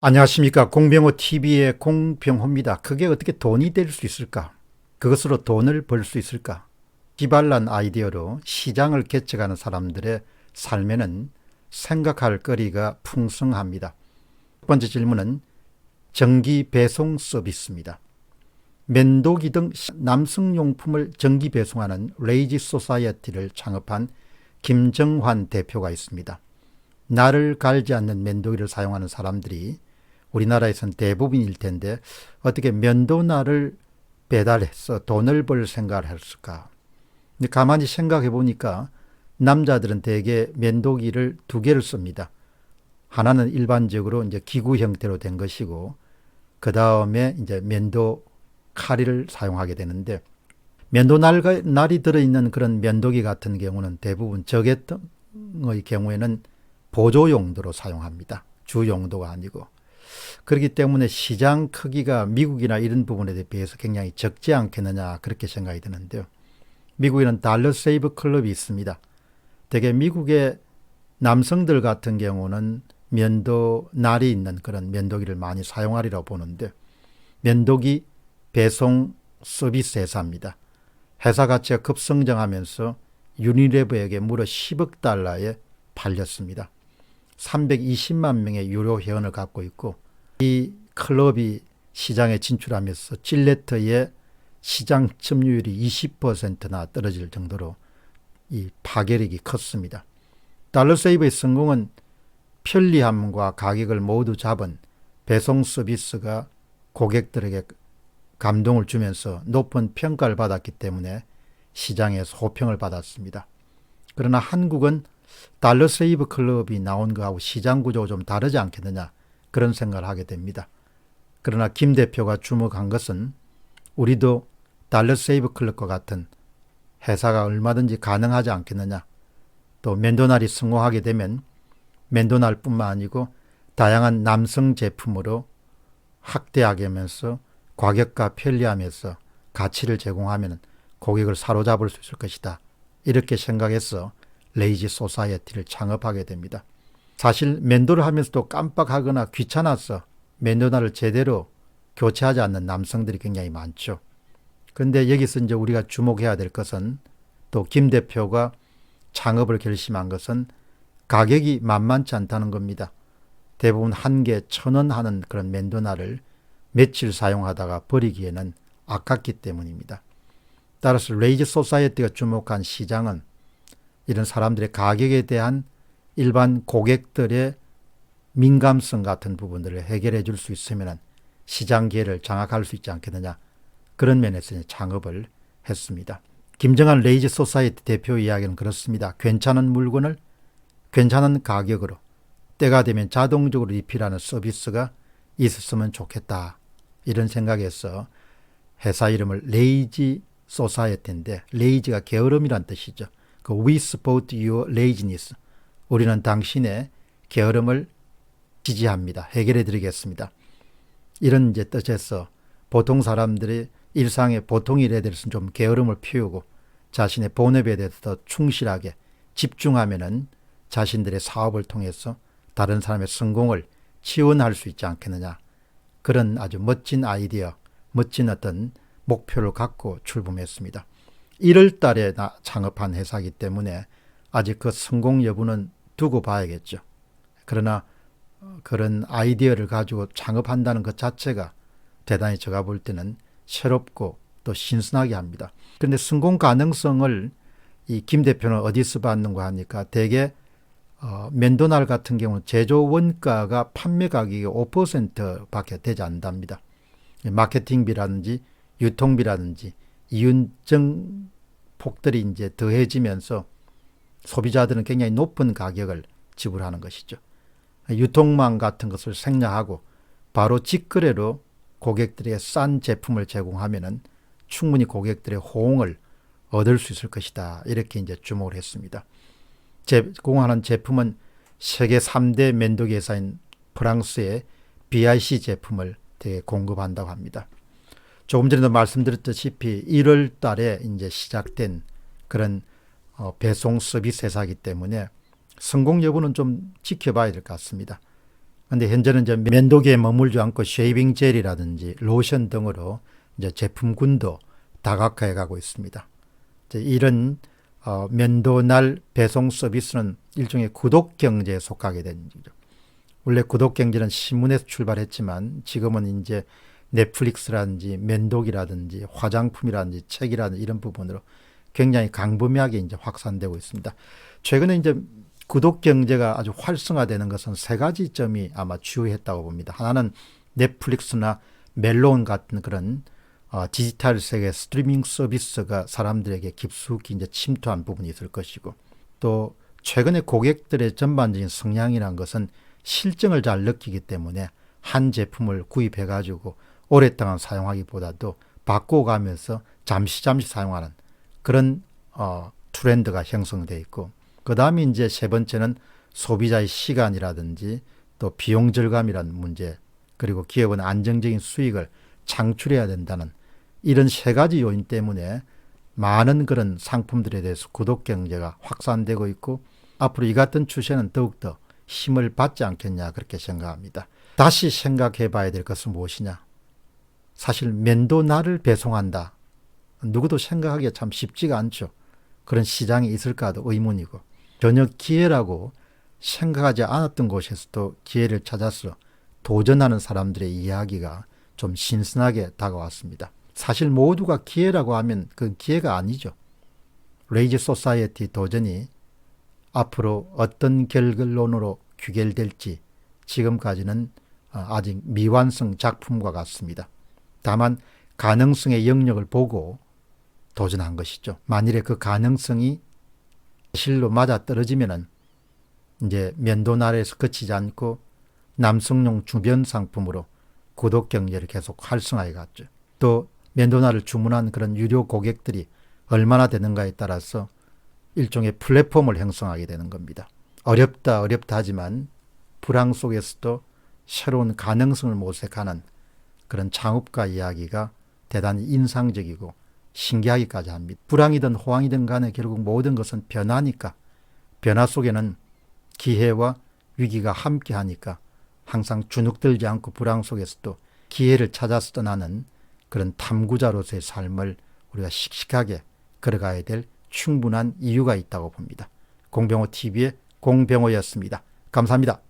안녕하십니까. 공병호 TV의 공병호입니다. 그게 어떻게 돈이 될 수 있을까? 그것으로 돈을 벌 수 있을까? 기발난 아이디어로 시장을 개척하는 사람들의 삶에는 생각할 거리가 풍성합니다. 첫 번째 질문은 전기 배송 서비스입니다. 면도기 등 남성용품을 전기 배송하는 레이지 소사이어티를 창업한 김정환 대표가 있습니다. 날을 갈지 않는 면도기를 사용하는 사람들이 우리나라에선 대부분일 텐데 어떻게 면도날을 배달해서 돈을 벌 생각을 했을까? 근데 가만히 생각해 보니까 남자들은 대개 면도기를 두 개를 씁니다. 하나는 일반적으로 이제 기구 형태로 된 것이고 그 다음에 이제 면도 칼을 사용하게 되는데 면도날이 들어있는 그런 면도기 같은 경우는 대부분 저계통의 경우에는 보조 용도로 사용합니다. 주 용도가 아니고. 그렇기 때문에 시장 크기가 미국이나 이런 부분에 비해서 굉장히 적지 않겠느냐 그렇게 생각이 드는데요. 미국에는 달러 세이브 클럽이 있습니다. 대개 미국의 남성들 같은 경우는 면도날이 있는 그런 면도기를 많이 사용하리라고 보는데 면도기 배송 서비스 회사입니다. 회사 가치가 급성장하면서 유니레버에게 무려 10억 달러에 팔렸습니다. 320만 명의 유료 회원을 갖고 있고 이 클럽이 시장에 진출하면서 질레트의 시장 점유율이 20%나 떨어질 정도로 이 파괴력이 컸습니다. 달러세이브의 성공은 편리함과 가격을 모두 잡은 배송 서비스가 고객들에게 감동을 주면서 높은 평가를 받았기 때문에 시장에서 호평을 받았습니다. 그러나 한국은 달러세이브 클럽이 나온 거하고 시장 구조가 좀 다르지 않겠느냐 그런 생각을 하게 됩니다. 그러나 김 대표가 주목한 것은 우리도 달러세이브 클럽과 같은 회사가 얼마든지 가능하지 않겠느냐. 또 면도날이 성공하게 되면 면도날뿐만 아니고 다양한 남성 제품으로 확대하게 하면서 과격과 편리함에서 가치를 제공하면 고객을 사로잡을 수 있을 것이다. 이렇게 생각해서 레이지 소사이어티를 창업하게 됩니다. 사실 면도를 하면서도 깜빡하거나 귀찮아서 면도날을 제대로 교체하지 않는 남성들이 굉장히 많죠. 그런데 여기서 이제 우리가 주목해야 될 것은 또 김 대표가 창업을 결심한 것은 가격이 만만치 않다는 겁니다. 대부분 한 개 1,000원 하는 그런 면도날을 며칠 사용하다가 버리기에는 아깝기 때문입니다. 따라서 레이지 소사이어티가 주목한 시장은 이런 사람들의 가격에 대한 일반 고객들의 민감성 같은 부분들을 해결해 줄 수 있으면 시장 기회를 장악할 수 있지 않겠느냐. 그런 면에서 창업을 했습니다. 김정환 레이지 소사이어티 대표 이야기는 그렇습니다. 괜찮은 물건을 괜찮은 가격으로 때가 되면 자동적으로 리필하는 서비스가 있었으면 좋겠다. 이런 생각에서 회사 이름을 레이지 소사이어티인데 레이지가 게으름이란 뜻이죠. 그 We support your laziness. 우리는 당신의 게으름을 지지합니다. 해결해 드리겠습니다. 이런 이제 뜻에서 보통 사람들이 일상의 보통 일에 대해서는 좀 게으름을 피우고 자신의 본업에 대해서 더 충실하게 집중하면은 자신들의 사업을 통해서 다른 사람의 성공을 지원할 수 있지 않겠느냐. 그런 아주 멋진 아이디어, 멋진 어떤 목표를 갖고 출범했습니다. 1월 달에 창업한 회사이기 때문에 아직 그 성공 여부는 두고 봐야겠죠. 그러나 그런 아이디어를 가지고 창업한다는 것 자체가 대단히 제가 볼 때는 새롭고 또 신선하게 합니다. 그런데 성공 가능성을 이 김 대표는 어디서 받는가 하니까 대개 면도날 같은 경우는 제조 원가가 판매 가격이 5%밖에 되지 않답니다. 마케팅비라든지 유통비라든지 이윤정 폭들이 이제 더해지면서 소비자들은 굉장히 높은 가격을 지불하는 것이죠. 유통망 같은 것을 생략하고 바로 직거래로 고객들에게 싼 제품을 제공하면은 충분히 고객들의 호응을 얻을 수 있을 것이다. 이렇게 이제 주목을 했습니다. 제공하는 제품은 세계 3대 면도기 회사인 프랑스의 BIC 제품을 되게 공급한다고 합니다. 조금 전에도 말씀드렸다시피 1월 달에 이제 시작된 그런 배송 서비스 회사이기 때문에 성공 여부는 좀 지켜봐야 될 것 같습니다. 근데 현재는 이제 면도기에 머물지 않고 쉐이빙 젤이라든지 로션 등으로 이제 제품군도 다각화해 가고 있습니다. 이제 이런 면도날 배송 서비스는 일종의 구독 경제에 속하게 된 거죠. 원래 구독 경제는 신문에서 출발했지만 지금은 이제 넷플릭스라든지 면도기라든지 화장품이라든지 책이라든지 이런 부분으로 굉장히 광범위하게 이제 확산되고 있습니다. 최근에 이제 구독 경제가 아주 활성화되는 것은 세 가지 점이 아마 주요했다고 봅니다. 하나는 넷플릭스나 멜론 같은 그런 디지털 세계 스트리밍 서비스가 사람들에게 깊숙이 이제 침투한 부분이 있을 것이고, 또 최근에 고객들의 전반적인 성향이란 것은 실증을 잘 느끼기 때문에 한 제품을 구입해 가지고 오랫동안 사용하기보다도 바꿔가면서 잠시 사용하는 그런 트렌드가 형성되어 있고, 그 다음에 이제 세 번째는 소비자의 시간이라든지 또 비용 절감이라는 문제, 그리고 기업은 안정적인 수익을 창출해야 된다는 이런 세 가지 요인 때문에 많은 그런 상품들에 대해서 구독 경제가 확산되고 있고, 앞으로 이 같은 추세는 더욱더 힘을 받지 않겠냐 그렇게 생각합니다. 다시 생각해 봐야 될 것은 무엇이냐. 사실 면도날을 배송한다. 누구도 생각하기가 참 쉽지가 않죠. 그런 시장이 있을까도 의문이고, 전혀 기회라고 생각하지 않았던 곳에서도 기회를 찾아서 도전하는 사람들의 이야기가 좀 신선하게 다가왔습니다. 사실 모두가 기회라고 하면 그건 기회가 아니죠. 레이지 소사이어티 도전이 앞으로 어떤 결론으로 귀결될지 지금까지는 아직 미완성 작품과 같습니다. 다만 가능성의 영역을 보고 도전한 것이죠. 만일에 그 가능성이 실로 맞아 떨어지면은 이제 면도날에서 그치지 않고 남성용 주변 상품으로 구독 경제를 계속 활성화해 갔죠. 또 면도날을 주문한 그런 유료 고객들이 얼마나 되는가에 따라서 일종의 플랫폼을 형성하게 되는 겁니다. 어렵다 하지만 불황 속에서도 새로운 가능성을 모색하는 그런 창업가 이야기가 대단히 인상적이고 신기하기까지 합니다. 불황이든 호황이든 간에 결국 모든 것은 변화니까, 변화 속에는 기회와 위기가 함께하니까 항상 주눅들지 않고 불황 속에서도 기회를 찾아서 떠나는 그런 탐구자로서의 삶을 우리가 씩씩하게 걸어가야 될 충분한 이유가 있다고 봅니다. 공병호 TV의 공병호였습니다. 감사합니다.